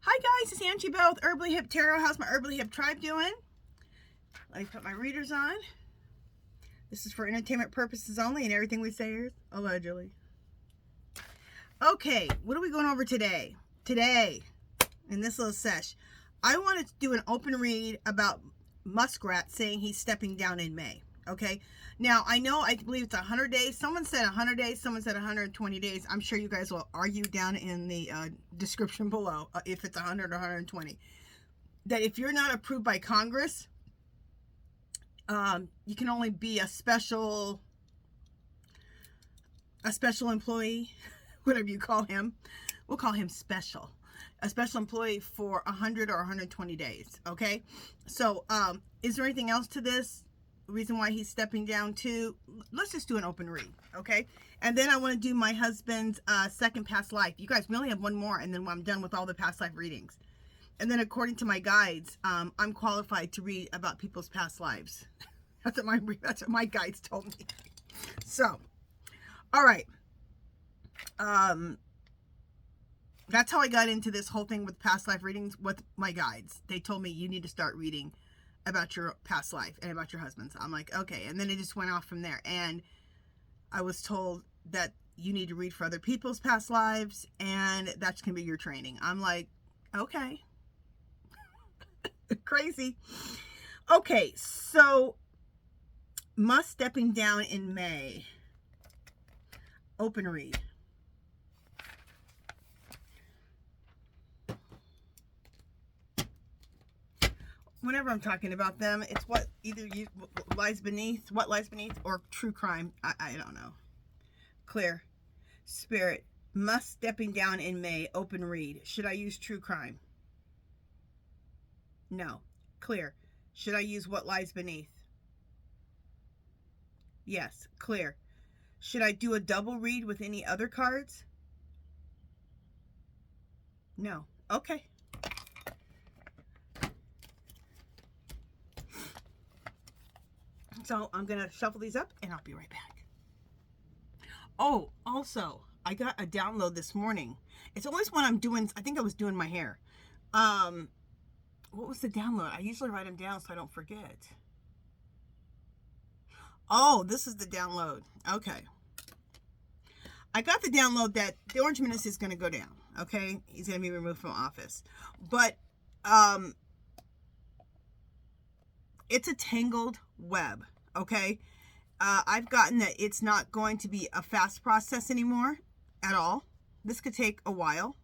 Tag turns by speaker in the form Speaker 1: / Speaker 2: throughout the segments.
Speaker 1: Hi guys, it's Angie Bell with Herbally Hip Tarot. How's my Herbally Hip tribe doing? Let me put my readers on. This is for entertainment purposes only, and everything we say is allegedly. Okay, what are we going over today? Today, in this little sesh, I wanted to do an open read about Muskrat saying he's stepping down in May. Okay, now I believe it's 100 days. Someone said 100 days, someone said 120 days. I'm sure you guys will argue down in the description below if it's 100 or 120. That if you're not approved by Congress, you can only be a special employee, whatever you call him. We'll call him special. A special employee for 100 or 120 days. Okay, so is there anything else to this? Reason why he's stepping down too? Let's just do an open read, okay? And then I want to do my husband's second past life. You guys, we only have one more, and then I'm done with all the past life readings. And then according to my guides, I'm qualified to read about people's past lives. That's what my guides told me. So, all right. That's how I got into this whole thing with past life readings with my guides. They told me you need to start reading about your past life and about your husband's. I'm like, okay. And then it just went off from there. And I was told that you need to read for other people's past lives, and that's going to be your training. I'm like, okay. Crazy. Okay, so Musk stepping down in May. Open read. Whenever I'm talking about them, it's what lies beneath, or true crime. I don't know. Clear. Spirit. Musk stepping down in May. Open read. Should I use true crime? No. Clear. Should I use what lies beneath? Yes. Clear. Should I do a double read with any other cards? No. Okay. So I'm going to shuffle these up and I'll be right back. Oh, also, I got a download this morning. It's always when I'm doing, I think I was doing my hair. What was the download? I usually write them down so I don't forget. Oh, this is the download. Okay. I got the download that the Orange Menace is going to go down. Okay. He's going to be removed from office. But, it's a tangled web. Okay, I've gotten that it's not going to be a fast process anymore at all. This could take a while.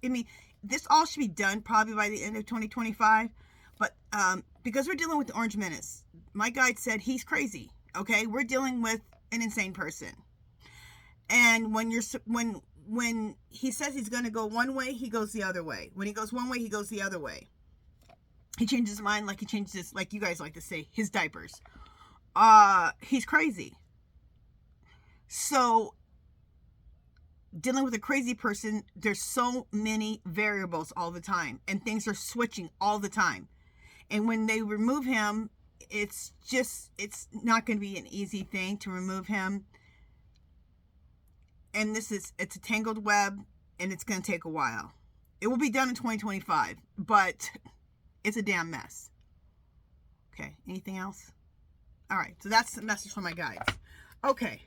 Speaker 1: I mean, this all should be done probably by the end of 2025. But because we're dealing with the Orange Menace, my guide said he's crazy. Okay, we're dealing with an insane person. And when he says he's going to go one way, he goes the other way. When he goes one way, he goes the other way. He changes his mind like he changes his, like you guys like to say, his diapers. He's crazy. So, dealing with a crazy person, there's so many variables all the time, and things are switching all the time. And when they remove him, it's not going to be an easy thing to remove him. And it's a tangled web, and it's going to take a while. It will be done in 2025, but it's a damn mess. Okay, anything else? All right, so that's the message from my guides. Okay.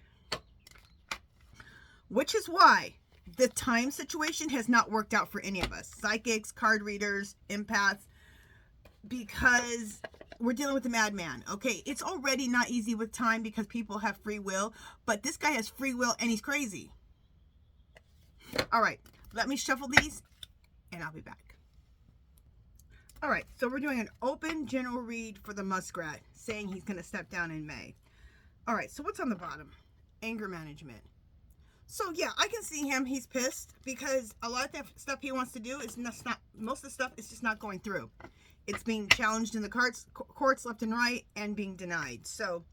Speaker 1: Which is why the time situation has not worked out for any of us. Psychics, card readers, empaths. Because we're dealing with a madman. Okay, it's already not easy with time because people have free will. But this guy has free will and he's crazy. All right, let me shuffle these and I'll be back. All right, so we're doing an open general read for the Muskrat, saying he's going to step down in May. All right, so what's on the bottom? Anger management. So, yeah, I can see him. He's pissed because a lot of that stuff he wants to do is not, most of the stuff is just not going through. It's being challenged in the courts left and right and being denied. So,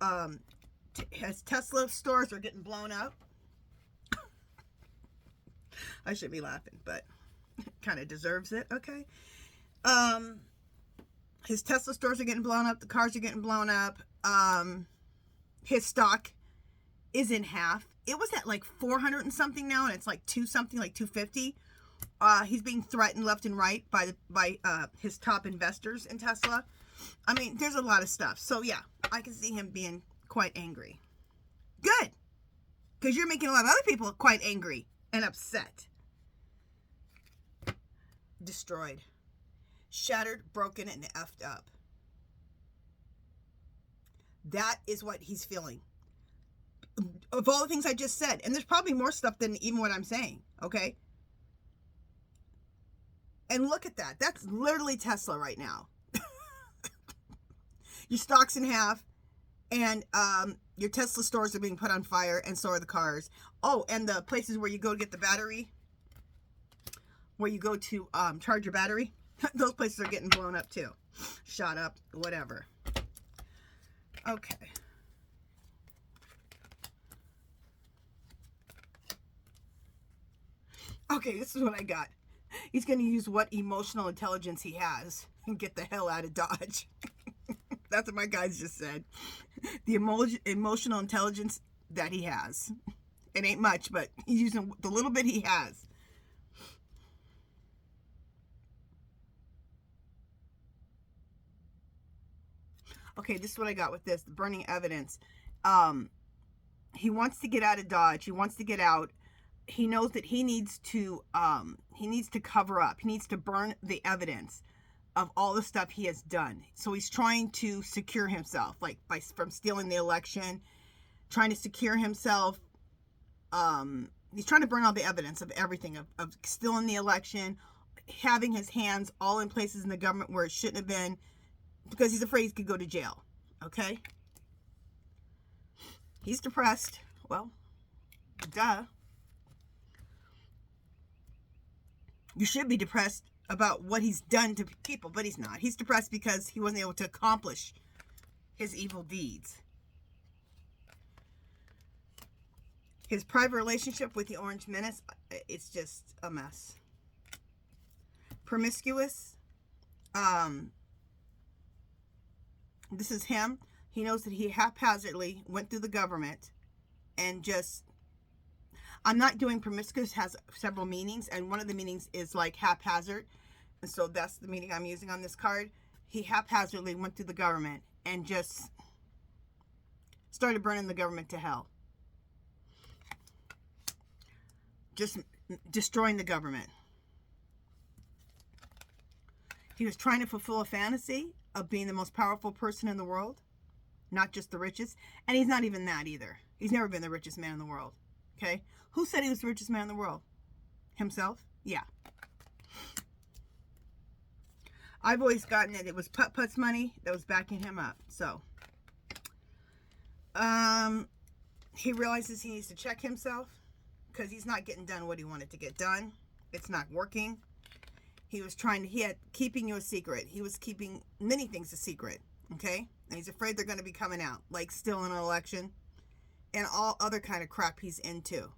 Speaker 1: as Tesla stores are getting blown up. I shouldn't be laughing, but kind of deserves it, okay? His Tesla stores are getting blown up. The cars are getting blown up. His stock is in half. It was at like 400 and something now, and it's like 2 something, like 250. He's being threatened left and right by his top investors in Tesla. I mean, there's a lot of stuff. So yeah, I can see him being quite angry. Good. Because you're making a lot of other people quite angry and upset. Destroyed. Shattered, broken, and effed up. That is what he's feeling. Of all the things I just said. And there's probably more stuff than even what I'm saying. Okay? And look at that. That's literally Tesla right now. Your stock's in half. And your Tesla stores are being put on fire. And so are the cars. Oh, and the places where you go to get the battery. Where you go to charge your battery. Those places are getting blown up too. Shot up. Whatever. Okay. Okay, this is what I got. He's going to use what emotional intelligence he has and get the hell out of Dodge. That's what my guys just said. The emotional intelligence that he has. It ain't much, but he's using the little bit he has. Okay, this is what I got with this. The burning evidence. He wants to get out of Dodge. He wants to get out. He knows that he needs to cover up. He needs to burn the evidence of all the stuff he has done. So he's trying to secure himself, like from stealing the election, trying to secure himself. He's trying to burn all the evidence of everything, of stealing the election, having his hands all in places in the government where it shouldn't have been, because he's afraid he could go to jail. Okay? He's depressed. Well, duh. You should be depressed about what he's done to people, but he's not. He's depressed because he wasn't able to accomplish his evil deeds. His private relationship with the Orange Menace, it's just a mess. Promiscuous. This is him. He knows that he haphazardly went through the government and just... I'm not doing promiscuous, has several meanings, and one of the meanings is like haphazard. And so that's the meaning I'm using on this card. He haphazardly went through the government and just started burning the government to hell. Just destroying the government. He was trying to fulfill a fantasy of being the most powerful person in the world, not just the richest. And he's not even that either. He's never been the richest man in the world. Okay? Who said he was the richest man in the world? Himself? Yeah. I've always gotten that it was Putt-Putt's money that was backing him up. So, he realizes he needs to check himself because he's not getting done what he wanted to get done. It's not working. He had keeping you a secret. He was keeping many things a secret. Okay? And he's afraid they're going to be coming out, like stealing an election and all other kind of crap he's into.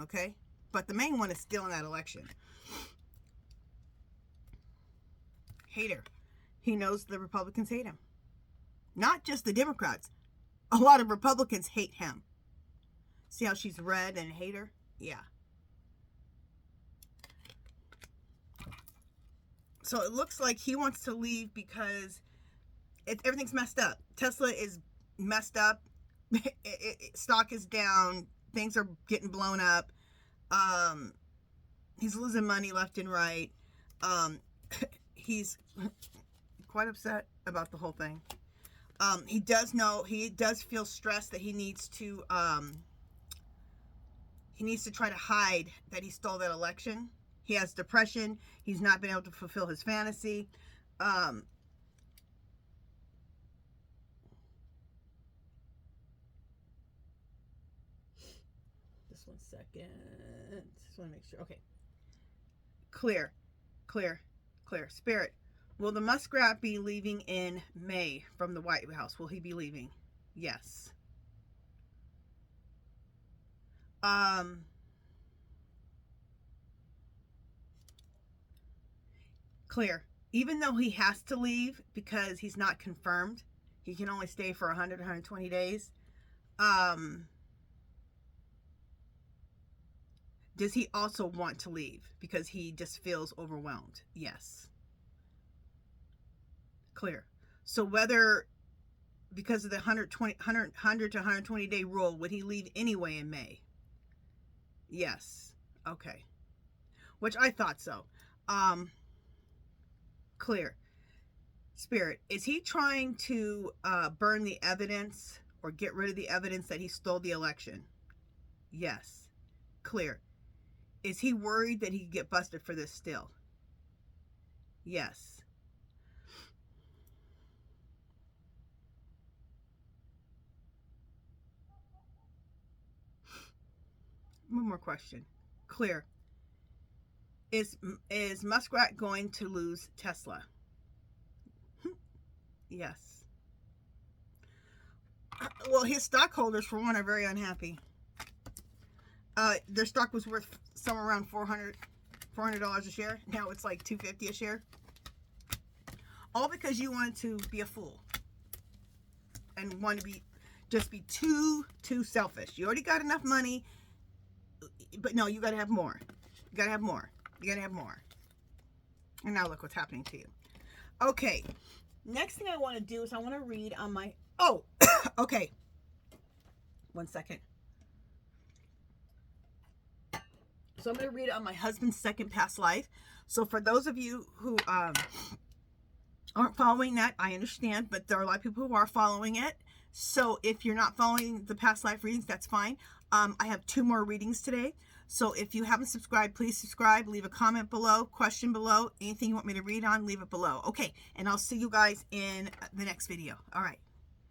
Speaker 1: Okay? But the main one is stealing that election. Hater. He knows the Republicans hate him. Not just the Democrats. A lot of Republicans hate him. See how she's red and hater? Yeah. So it looks like he wants to leave because everything's messed up. Tesla is messed up. Stock is down. Things are getting blown up. He's losing money left and right. He's quite upset about the whole thing. He does feel stressed that he needs to try to hide that he stole that election. He has depression. He's not been able to fulfill his fantasy. Just 1 second. Just want to make sure. Okay. Clear. Spirit. Will the muskrat be leaving in May from the White House? Will he be leaving? Yes. Clear. Even though he has to leave because he's not confirmed, he can only stay for 100, 120 days. Does he also want to leave because he just feels overwhelmed? Yes. Clear. So whether because of the 100 to 120 day rule, would he leave anyway in May? Yes. Okay. Which I thought so. Clear. Spirit, is he trying to burn the evidence or get rid of the evidence that he stole the election? Yes. Clear. Is he worried that he could get busted for this still? Yes. One more question. Clear. Is Muskrat going to lose Tesla? Yes. Well, his stockholders, for one, are very unhappy. Their stock was worth somewhere around $400 a share. Now it's like $250 a share. All because you wanted to be a fool and want to just be too selfish. You already got enough money, but no, you got to have more. You got to have more. You got to have more. And now look what's happening to you. Okay. Next thing I want to do is I want to read on my... Oh, okay. One second. So I'm going to read on my husband's second past life. So for those of you who aren't following that, I understand, but there are a lot of people who are following it. So if you're not following the past life readings, that's fine. I have 2 more readings today. So if you haven't subscribed, please subscribe. Leave a comment below, question below. Anything you want me to read on, leave it below. Okay, and I'll see you guys in the next video. All right.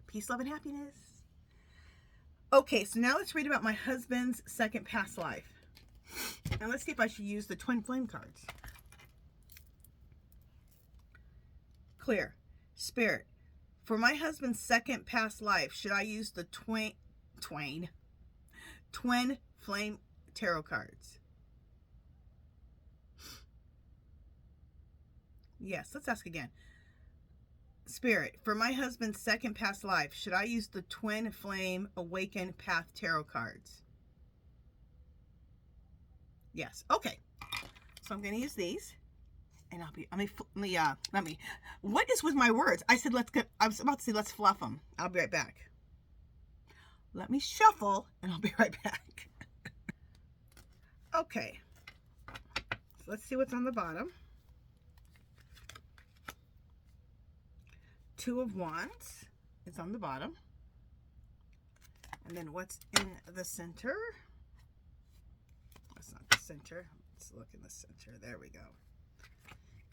Speaker 1: Peace, love, and happiness. Okay, so now let's read about my husband's second past life. And let's see if I should use the twin flame cards. Clear. Spirit, for my husband's second past life, should I use the twin flame tarot cards? Yes, let's ask again. Spirit, for my husband's second past life, should I use the twin flame awaken path tarot cards? Yes. Okay. So I'm going to use these, and let me. What is with my words? I said I was about to say let's fluff them. I'll be right back. Let me shuffle, and I'll be right back. Okay. So let's see what's on the bottom. 2 of Wands is on the bottom. And then what's in the center? That's not the center. Let's look in the center. There we go.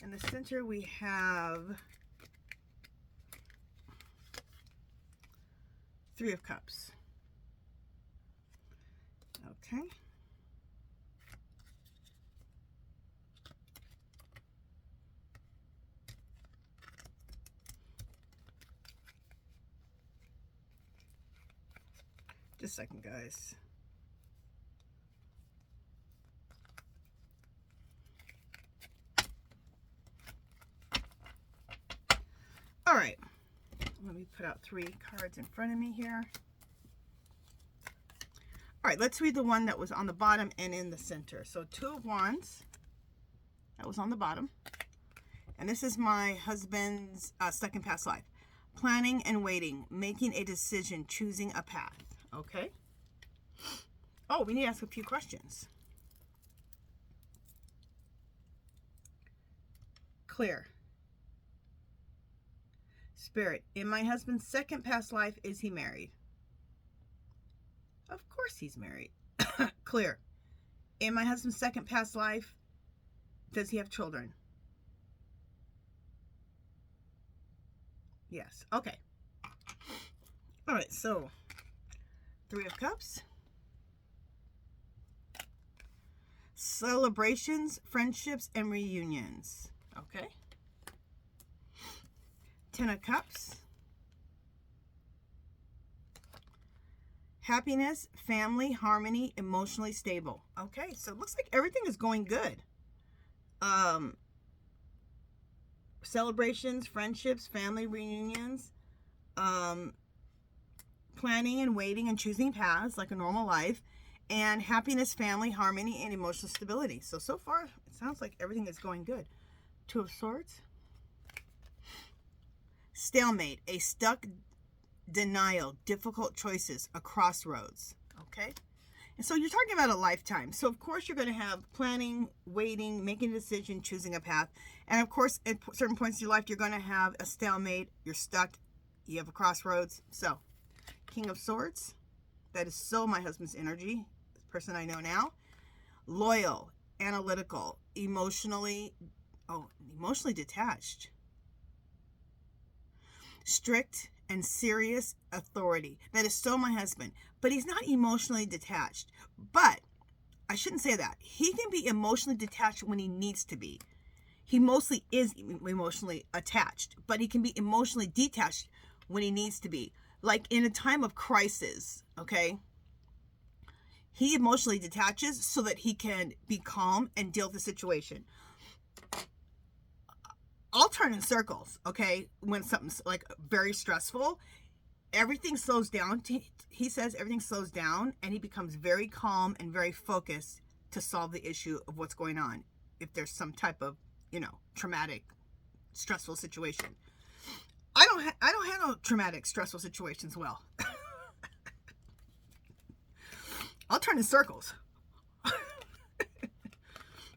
Speaker 1: In the center we have 3 of Cups. Okay. Just a second, guys. All right. Let me put out 3 cards in front of me here. All right, let's read the one that was on the bottom and in the center. So 2 of Wands, that was on the bottom. And this is my husband's second past life. Planning and waiting, making a decision, choosing a path. Okay. Oh, we need to ask a few questions. Clear. Spirit, in my husband's second past life, is he married? Of course he's married. Clear. In my husband's second past life, does he have children? Yes. Okay. All right, so 3 of Cups. Celebrations, friendships, and reunions. Okay. 10 of Cups. Happiness, family, harmony, emotionally stable. Okay, so it looks like everything is going good. Celebrations, friendships, family reunions, planning and waiting and choosing paths like a normal life, and happiness, family, harmony, and emotional stability. So far, it sounds like everything is going good. Two of Swords. Stalemate, a stuck denial, difficult choices, a crossroads. Okay? And so you're talking about a lifetime. So, of course, you're going to have planning, waiting, making a decision, choosing a path. And, of course, at certain points in your life, you're going to have a stalemate. You're stuck. You have a crossroads. So, King of Swords. That is so my husband's energy. The person I know now. Loyal, analytical, emotionally detached. Strict and serious authority. That is so my husband. But he's not emotionally detached. But I shouldn't say that. He can be emotionally detached when he needs to be. He mostly is emotionally attached, but he can be emotionally detached when he needs to be. Like in a time of crisis, okay? He emotionally detaches so that he can be calm and deal with the situation. I'll turn in circles, okay? When something's like very stressful, everything slows down. He says everything slows down and he becomes very calm and very focused to solve the issue of what's going on. If there's some type of, traumatic, stressful situation. I don't handle traumatic, stressful situations well. I'll turn in circles.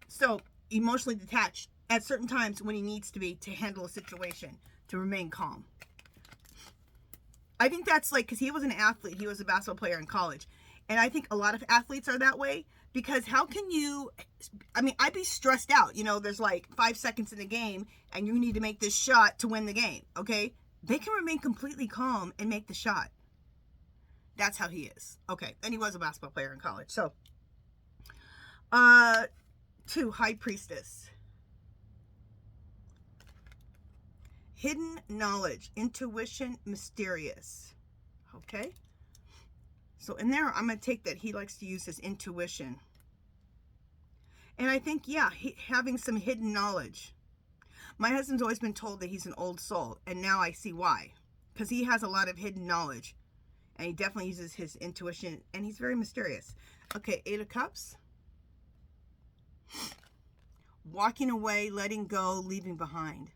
Speaker 1: So, emotionally detached at certain times when he needs to be to handle a situation, to remain calm. I think that's like, because he was an athlete, he was a basketball player in college. And I think a lot of athletes are that way, because how can you, I'd be stressed out. There's like 5 seconds in the game and you need to make this shot to win the game, okay? They can remain completely calm and make the shot. That's how he is. Okay, and he was a basketball player in college. So, 2, High Priestess. Hidden knowledge, intuition, mysterious. Okay? So in there, I'm going to take that he likes to use his intuition. And I think, yeah, having some hidden knowledge. My husband's always been told that he's an old soul, and now I see why. Because he has a lot of hidden knowledge. And he definitely uses his intuition, and he's very mysterious. Okay, 8 of Cups. Walking away, letting go, leaving behind.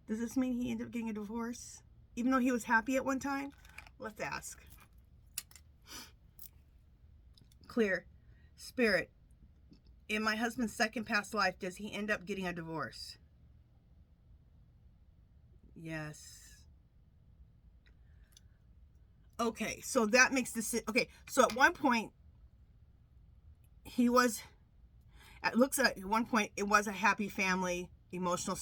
Speaker 1: Does this mean he ended up getting a divorce? Even though he was happy at one time? Let's ask. Clear. Spirit. In my husband's second past life, does he end up getting a divorce? Yes. Okay, so that makes this... Okay, so at one point, he was... It looks like at one point, it was a happy family, emotionally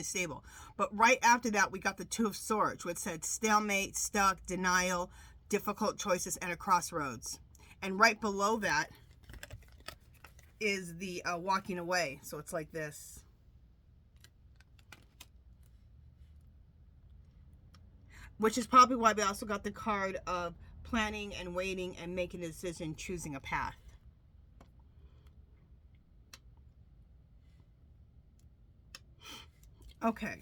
Speaker 1: stable. But right after that, we got the 2 of Swords, which said stalemate, stuck, denial, difficult choices, and a crossroads. And right below that is the walking away. So it's like this. Which is probably why we also got the card of planning and waiting and making a decision, choosing a path. Okay.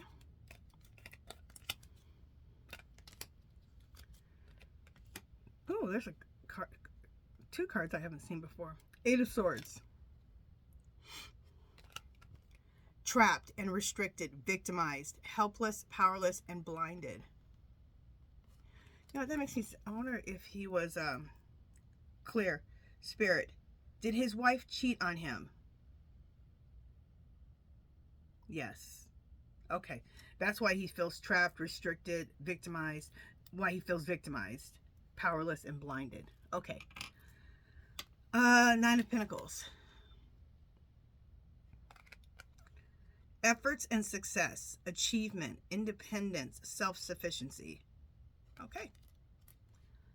Speaker 1: Oh, there's a card, 2 cards I haven't seen before. 8 of Swords. Trapped and restricted, victimized, helpless, powerless, and blinded. That makes me... I wonder if he was clear. Spirit. Did his wife cheat on him? Yes. Okay. That's why he feels trapped, restricted, victimized. Why he feels victimized, powerless, and blinded. Okay. 9 of Pentacles. Efforts and success, achievement, independence, self-sufficiency. Okay.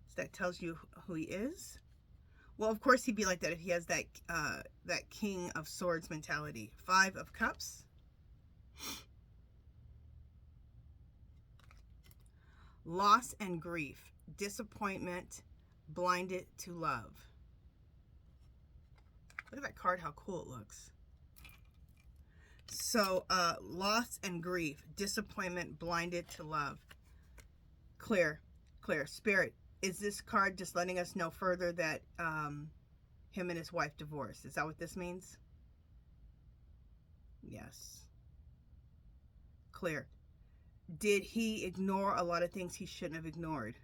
Speaker 1: So that tells you who he is. Well, of course he'd be like that if he has that that King of Swords mentality. 5 of Cups. Loss and grief, disappointment, blinded to love. Look at that card, how cool it looks. So, loss and grief, disappointment, blinded to love. Clear. Spirit. is this card just letting us know further that him and his wife divorced? Is that what this means? Yes. Clear. Did he ignore a lot of things he shouldn't have ignored?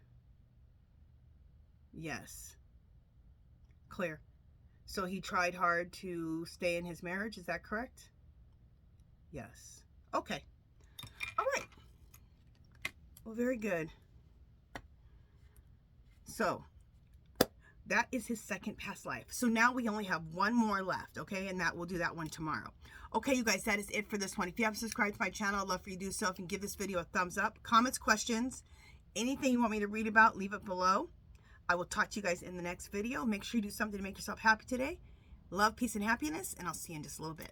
Speaker 1: Yes. Clear. So he tried hard to stay in his marriage, is that correct? Yes. Okay. All right. Well, very good. So that is his second past life. So now we only have one more left, okay? And we'll do that one tomorrow. Okay, you guys, that is it for this one. If you haven't subscribed to my channel, I'd love for you to do so. And give this video a thumbs up. Comments, questions, anything you want me to read about, leave it below. I will talk to you guys in the next video. Make sure you do something to make yourself happy today. Love, peace, and happiness, and I'll see you in just a little bit.